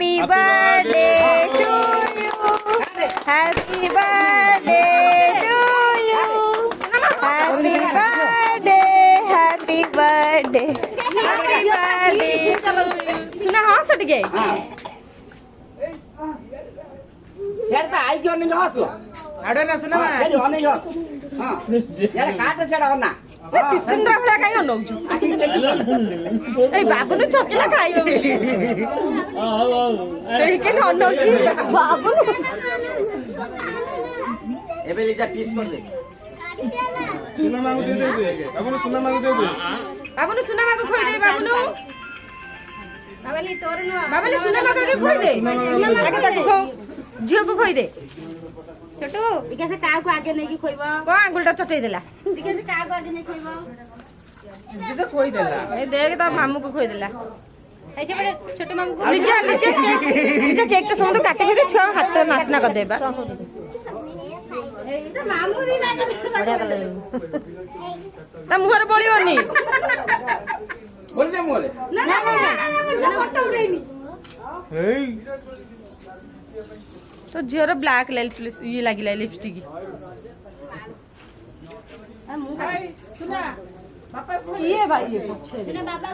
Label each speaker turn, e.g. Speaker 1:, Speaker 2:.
Speaker 1: Happy birthday to you. Happy birthday to you. Happy birthday. Happy birthday. Happy birthday. सुना हाँ सट गए
Speaker 2: यार का आई क्यों नहीं हंसो
Speaker 3: आडे ना सुना मा
Speaker 2: चलो हने हंस हां यार काट छड़ा होना
Speaker 1: सुंदर भला काई नौजु ए बाबू ने चकला खाइबो ए के नौची बाबू
Speaker 2: एबे लीजा पीस कर दे
Speaker 3: सुना मांगो दे दे बाबू ने सुना मांगो दे दे
Speaker 1: बाबू ने सुना मांगो खोई दे बाबू नु बाबाली तोर नु बाबाली सुना मांगो के खोई दे आगे तक खो जियो को खोई दे छोटू इके से का को आगे नहीं की खोइबो को आंगुलटा चटई देला इके से का को आगे नहीं खोइबो
Speaker 3: जी तो खोई देला
Speaker 1: ए देख त मामू को खोई देला ए बड़े छोटू मामू को लीजा लीजा केक तो समझ काटे के छुआ हाथ नासना कर देबा तो मामू दी ना बढ़िया कर त मुहर पड़ियोनी
Speaker 2: बोल दे मोले
Speaker 1: ना ना ना मुझे फोटो उठाइनी
Speaker 3: हे
Speaker 1: तो झियर ब्लैक ये लागिला लिपस्टिक
Speaker 3: सुना बापा
Speaker 1: ये भाई ये
Speaker 4: बाबा